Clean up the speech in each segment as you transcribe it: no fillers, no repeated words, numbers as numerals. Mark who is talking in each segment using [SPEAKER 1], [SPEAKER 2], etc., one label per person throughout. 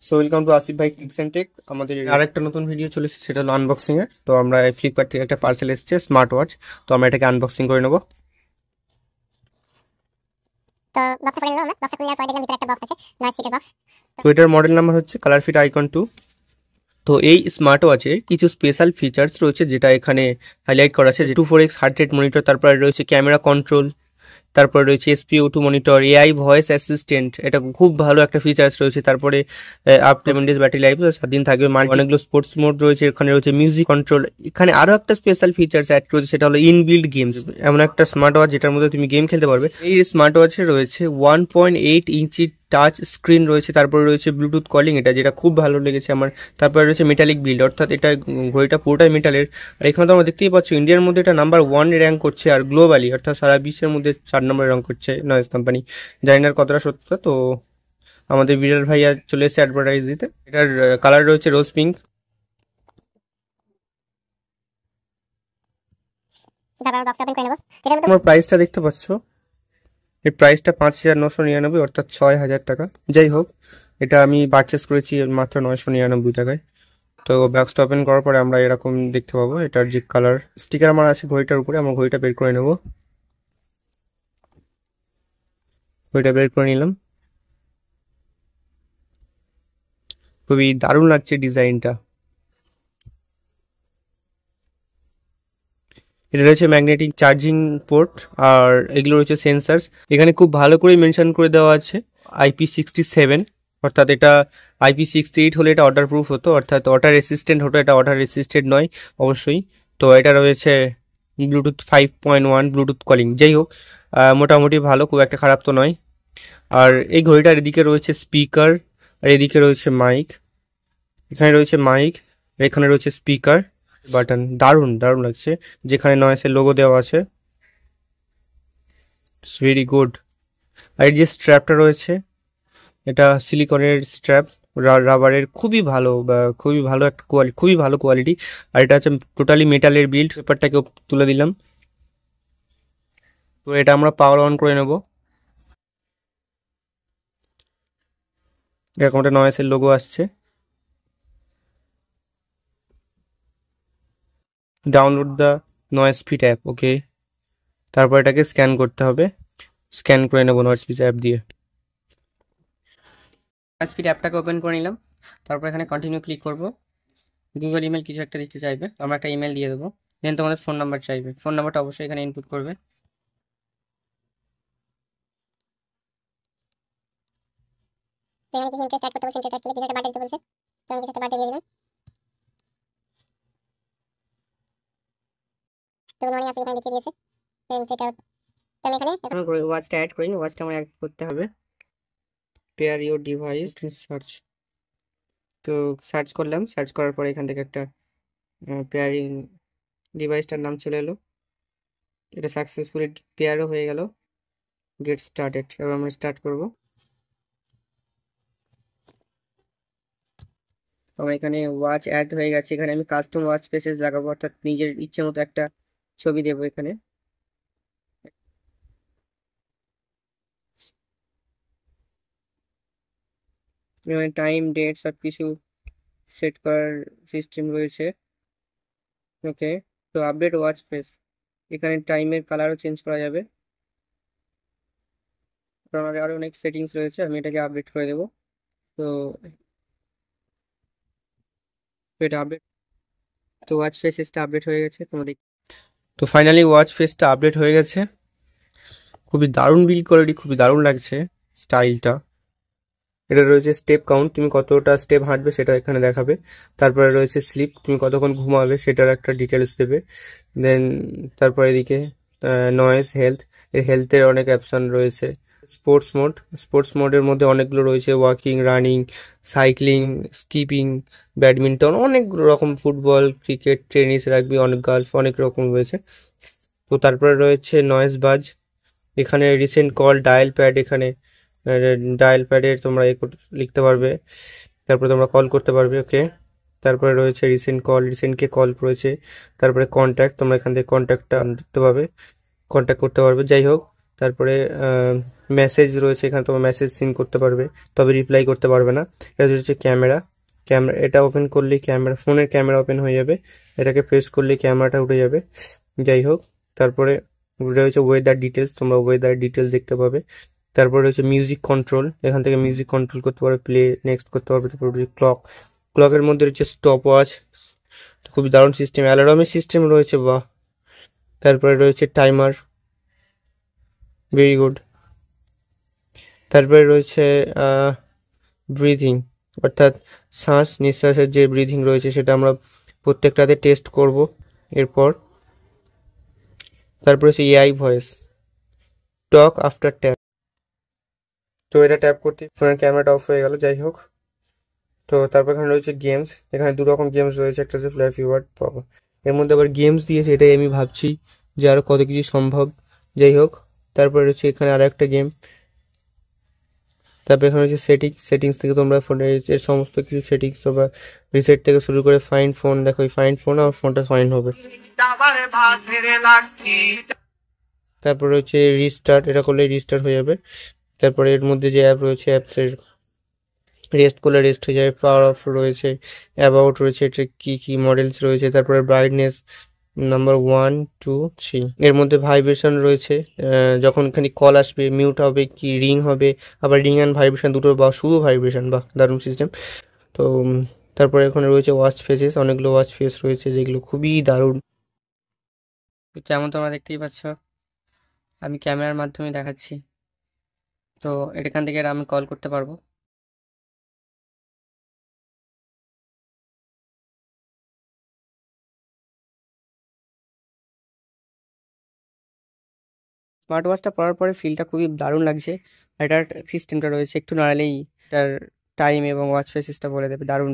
[SPEAKER 1] So welcome to Asif ভাই tips and take. আমাদের আরেকটা নতুন ভিডিও চলে এসেছে, সেটা হলো আনবক্সিং এর। তো আমরা ফ্লিপকার্ট থেকে একটা পার্সেল এসেছে, স্মার্ট ওয়াচ। তো আমরা এটাকে আনবক্সিং করে নেবো।
[SPEAKER 2] তো বক্সটা খুলে নিলাম। আমরা বক্সটা খুলে নেওয়ার পরে দেখলাম ভিতরে একটা বক্স আছে, নয়েজ ফিটের বক্স।
[SPEAKER 1] তো এটার মডেল নাম্বার হচ্ছে কালার ফিট আইকন 2। তো এই স্মার্ট ওয়াচের কিছু স্পেশাল ফিচার্স রয়েছে যেটা এখানে হাইলাইট করা আছে, যে 24x হার্ট রেট মনিটর, তারপরে রয়েছে ক্যামেরা কন্ট্রোল, তারপরে রয়েছে SpO2 monitor, AI voice assistant, এটা খুব ভালো একটা ফিচার্স রয়েছে। তারপরে up to 7 days battery life, 7 দিন থাকবে। অনেকগুলো স্পোর্টস মোড রয়েছে, এখানে রয়েছে মিউজিক কন্ট্রোল। এখানে আরো একটা স্পেশাল ফিচার্স অ্যাড করেছে, সেটা হলো ইনবিল্ড গেমস। এমন একটা স্মার্ট ওয়াচ যেটার মধ্যে তুমি গেম খেলতে পারবে। এই স্মার্ট ওয়াচে রয়েছে 1.8 ইঞ্চি টাচ স্ক্রিন রয়েছে, তারপরে রয়েছে ব্লুটুথ কলিং, এটা যেটা খুব ভালো লেগেছে আমার। তারপরে রয়েছে মেটালিক বিল্ড, অর্থাৎ এটা ঘড়িটা পুরোটাই মেটালের। আর এখানে তো আমরা দেখতেই পাচ্ছ ইন্ডিয়ার মধ্যে এটা নাম্বার 1 র্যাঙ্ক করছে, আর গ্লোবালি অর্থাৎ সারা বিশ্বের মধ্যে 4 নম্বরে র্যাঙ্ক করছে নয়েজ কোম্পানি। জানি না কতটা সত্য। তো আমাদের বিড়াল ভাইয়া চলে এসেছে অ্যাডভার্টাইজ দিতে। এটার কালার রয়েছে রোজ পিঙ্ক।
[SPEAKER 2] তারপর বক্সটা ওপেন করে নেব। এটার মধ্যে
[SPEAKER 1] তোমার প্রাইসটা দেখতে পাচ্ছ, এই প্রাইসটা 5,999, অর্থাৎ 6,000 টাকা। যাই হোক, এটা আমি পারচেস করেছি মাত্র 999 টাকায়। তো বক্সটা ওপেন করার পরে আমরা এরকম দেখতে পাবো। এটার যে কালার স্টিকার আমার আছে ঘড়িটার উপরে, আমরা ঘড়িটা বের করে নেব। ঘড়িটা বের করে নিলাম। খুবই দারুণ লাগছে ডিজাইনটা। এটা রয়েছে ম্যাগনেটিক চার্জিং পোর্ট, আর এগুলো রয়েছে সেন্সার্স। এখানে খুব ভালো করে মেনশন করে দেওয়া আছে IP67, অর্থাৎ এটা IP68 হলে এটা ওয়াটার প্রুফ হতো, অর্থাৎ ওয়াটার রেসিস্ট্যান্ট হতো। এটা ওয়াটার রেসিস্ট্যান্ট নয় অবশ্যই। তো এটা রয়েছে ব্লুটুথ 5.1 ব্লুটুথ কলিং। যাই হোক, মোটামুটি ভালো, খুব একটা খারাপ তো নয়। আর এই ঘড়িটার এদিকে রয়েছে স্পিকার, আর এদিকে রয়েছে মাইক। এখানে রয়েছে মাইক, এখানে রয়েছে স্পিকার বাটন। দারুণ দারুণ লাগছে, যেখানে নয়েসের লোগো দেওয়া আছে। It's very good. আর এই যে স্ট্র্যাপটা রয়েছে, এটা সিলিকনের স্ট্র্যাপ, রাবারের, খুবই ভালো, বা খুবই ভালো একটা কোয়ালিটি, খুবই ভালো কোয়ালিটি। আর এটা হচ্ছে টোটালি মেটালের বিল্ড। পেপারটাকে তুলে দিলাম। তো এটা আমরা পাওয়ার অন করে নেব। এরকম একটা নয়েসের লোগো আসছে। Download the Noise fit app, okay. তারপর এটাকে স্ক্যান করতে হবে। স্ক্যান করে নেবো নয়েজ ফিট অ্যাপ দিয়ে। নয়েজ ফিট অ্যাপটাকে ওপেন করে নিলাম। তারপর এখানে কন্টিনিউ ক্লিক করব। গুগল ইমেল কিছু একটা দিতে চাইবে, তো আমরা একটা ইমেল দিয়ে দেবো। দেন তোমাদের ফোন নাম্বার চাইবে, ফোন নাম্বারটা অবশ্যই এখানে ইনপুট করবে।
[SPEAKER 2] পেমেন্ট কিছু স্টার্ট করতে বলছে, স্টার্ট করে কিছু একটা বার্থডে দিতে বলছে। তো আমি কিছু একটা বার্থডে দিয়ে দিলাম। তো মনে আছে এখানে দেখিয়ে দিয়েছে পেমেন্ট এটা। তো আমি এখানে এখন
[SPEAKER 1] ওয়াচটা অ্যাড করিনি, ওয়াচটা আমার অ্যাড করতে হবে। Pair your device, search. তো সার্চ করলাম, সার্চ করার পরে এখান থেকে একটা পেয়ারিং ডিভাইসটার নাম চলে এলো। এটা সাকসেসফুলি পেয়ারও হয়ে গেল। গেট স্টার্টেড, এবার আমরা স্টার্ট করব। আমার এখানে ওয়াচ অ্যাড হয়ে গেছে। এখানে আমি কাস্টম ওয়াচ ফেসেস লাগাবো, অর্থাৎ নিজের ইচ্ছে মতো একটা ছবি দেবো এখানে। এখানে টাইম ডেট সব কিছু সেট করার সিস্টেম রয়েছে, ওকে। তো আপডেট ওয়াচ ফেস, এখানে টাইমের কালারও চেঞ্জ করা যাবে। আমার আরও অনেক সেটিংস রয়েছে, আমি এটাকে আপডেট করে দেবো। তো এটা আপডেট, তো ওয়াচ ফেসেসটা আপডেট হয়ে গেছে তোমাদের। তো ফাইনালি ওয়াচ ফেসটা আপডেট হয়ে গেছে। খুবই দারুণ বিল্ড কোয়ালিটি, খুবই দারুণ লাগছে স্টাইলটা। এটা রয়েছে স্টেপ কাউন্ট, তুমি কতটা স্টেপ হাঁটবে সেটা এখানে দেখাবে। তারপরে রয়েছে স্লিপ, তুমি কতক্ষণ ঘুমাবে সেটার একটা ডিটেলস দেবে। দেন তারপরে এদিকে নয়েজ, হেলথ, এই হেলথের অনেক অপশন রয়েছে। স্পোর্টস মোড, স্পোর্টস মোডের মধ্যে অনেকগুলো রয়েছে, walking, running, cycling, skipping, badminton, অনেক রকম, ফুটবল, ক্রিকেট, টেনিস, রাগবি, অনেক গলফ, অনেক রকম রয়েছে। তো তারপরে রয়েছে নয়েজ বাজ, এখানে রিসেন্ট কল, ডায়াল প্যাড, এখানে ডায়াল প্যাডে তোমরা লিখতে পারবে, তারপরে তোমরা কল করতে পারবে, ওকে। তারপরে রয়েছে রিসেন্ট কল, রিসেন্টকে কল রয়েছে। তারপরে কন্ট্যাক্ট, তোমরা এখান থেকে কন্ট্যাক্টটা দেখতে পাবে, কন্ট্যাক্ট করতে পারবে। যাই হোক, তারপরে মেসেজ রয়েছে, এখানে তোমার মেসেজ সিন করতে পারবে, তবে রিপ্লাই করতে পারবে না। এটা হচ্ছে ক্যামেরা, এটা ওপেন করলেই ক্যামেরা, ফোনের ক্যামেরা ওপেন হয়ে যাবে, এটাকে প্রেস করলেই ক্যামেরাটা উঠে যাবে। যাই হোক, তারপরে রয়েছে ওয়েদার ডিটেলস, তোমরা ওয়েদার ডিটেলস দেখতে পাবে। তারপরে রয়েছে মিউজিক কন্ট্রোল, এখান থেকে মিউজিক কন্ট্রোল করতে পারবে, প্লে নেক্সট করতে পারবে। তারপরে রয়েছে ক্লকের মধ্যে রয়েছে স্টপ ওয়াচ, খুবই দারুণ সিস্টেম, অ্যালার্মের সিস্টেম রয়েছে, বাহ। তারপরে রয়েছে টাইমার, ভেরি গুড। তারপরে রয়েছে ব্রিথিং, অর্থাৎ শ্বাস নিঃশ্বাসের যে ব্রিথিং রয়েছে সেটা আমরা প্রত্যেকটাতে টেস্ট করব এরপর। তারপরে হচ্ছে এআই ভয়েস, টক আফটার ট্যাপ। তো এটা ট্যাপ করতে ফোনের ক্যামেরাটা অফ হয়ে গেল। যাই হোক, তো তারপর এখানে রয়েছে গেমস, এখানে দু রকম গেমস রয়েছে, একটা হচ্ছে ফ্ল্যাপি ওয়ার্ড পাবো, এর মধ্যে আবার গেমস দিয়েছে, এটাই আমি ভাবছি যে আরো কত কিছু সম্ভব। যাই হোক, তারপরে রয়েছে এখানে আরো একটা গেম। তারপর এখানে হচ্ছে সেটিংস থেকে তোমরা ফোনের এর সমস্ত কিছু সেটিংস বা রিসেট থেকে শুরু করে ফাইন্ড ফোন, দেখো এই ফাইন্ড ফোন, আর ফোনটা ফাইন্ড হবে। তারপর রয়েছে রিস্টার্ট, এটা করলে রিস্টার্ট হয়ে যাবে। তারপরে এর মধ্যে যে অ্যাপ রয়েছে, অ্যাপসের রেস্ট করলে রেস্ট হয়ে যাবে। পাওয়ার অফ রয়েছে, অ্যাবাউট রয়েছে, এটা কি কি মডেলস রয়েছে। তারপরে ব্রাইটনেস নাম্বার 1 2 3, এর মধ্যে ভাইব্রেশন রয়েছে, যখন এখানে কল আসবে মিউট হবে কি রিং হবে, আবার রিং অ্যান্ড ভাইব্রেশন দুটো, বা শুধু ভাইব্রেশন, বা দারুণ সিস্টেম। তো তারপরে এখানে রয়েছে ওয়াচ ফেসেস, অনেকগুলো ওয়াচ ফেস রয়েছে যেগুলো খুবই দারুণ। যেমন তোমরা দেখতেই পাচ্ছ, আমি ক্যামেরার মাধ্যমে দেখাচ্ছি। তো এখান থেকে আমি কল করতে পারবো। স্মার্ট ওয়াচটা পরার পরে ফিলটা খুবই দারুণ লাগছে। আর এটার সিস্টেমটা রয়েছে, একটু নাড়ালেই এটার টাইম এবং ওয়াচ ফেসেসটা বলে দেবে, দারুণ,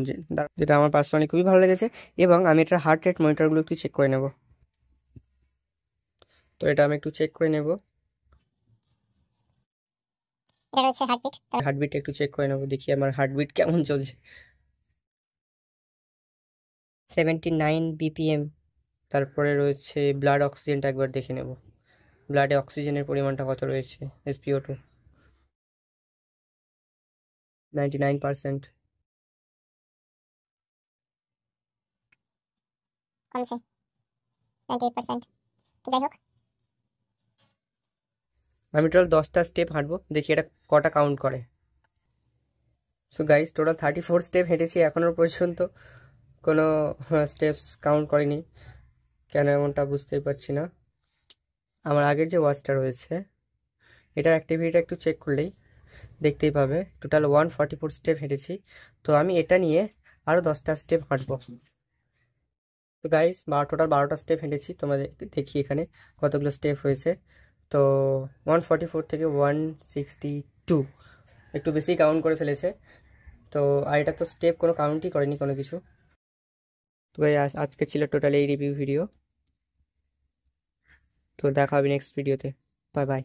[SPEAKER 1] যেটা আমার পার্সোনালি খুবই ভালো লেগেছে। এবং আমি এটার হার্ট রেট মনিটরগুলো একটু চেক করে নেব। তো এটা আমি একটু চেক করে নেব,
[SPEAKER 2] এটা হচ্ছে হার্টবিট।
[SPEAKER 1] হার্টবিট একটু চেক করে নেব, দেখি আমার হার্টবিট কেমন চলছে। 79 BPM। তারপরে রয়েছে ব্লাড অক্সিজেনটা একবার দেখে নেব, ব্লাডে অক্সিজেনের পরিমাণটা কত রয়েছে। SpO2 99%।
[SPEAKER 2] কমছে 98%। তো যাই হোক,
[SPEAKER 1] আমি টোটাল 10টা স্টেপ হাঁটবো, দেখি এটা কটা কাউন্ট করে। সো গাইস, টোটাল 34 স্টেপ হেঁটেছি, এখনো পর্যন্ত কোনো স্টেপস কাউন্ট করিনি, কেন এমনটা বুঝতেই পারছি না। আমার আগের যে ওয়াচটা রয়েছে এটার অ্যাক্টিভিটিটা একটু চেক করলেই দেখতেই পাবে টোটাল 144 স্টেপ হেঁটেছি। তো আমি এটা নিয়ে আরও 10টা স্টেপ হাঁটবো। তো গাইস, টোটাল 12টা স্টেপ হেঁটেছি, তোমাদের দেখি এখানে কতগুলো স্টেপ হয়েছে। তো 144 থেকে 162, একটু বেশি কাউন্ট করে ফেলেছে। তো আর এটা তো স্টেপ কোনো কাউন্টই করেনি কোনো কিছু। তো আজকে ছিল টোটাল এই রিভিউ ভিডিও। তো দেখা হবে নেক্সট ভিডিওতে, বাই বাই।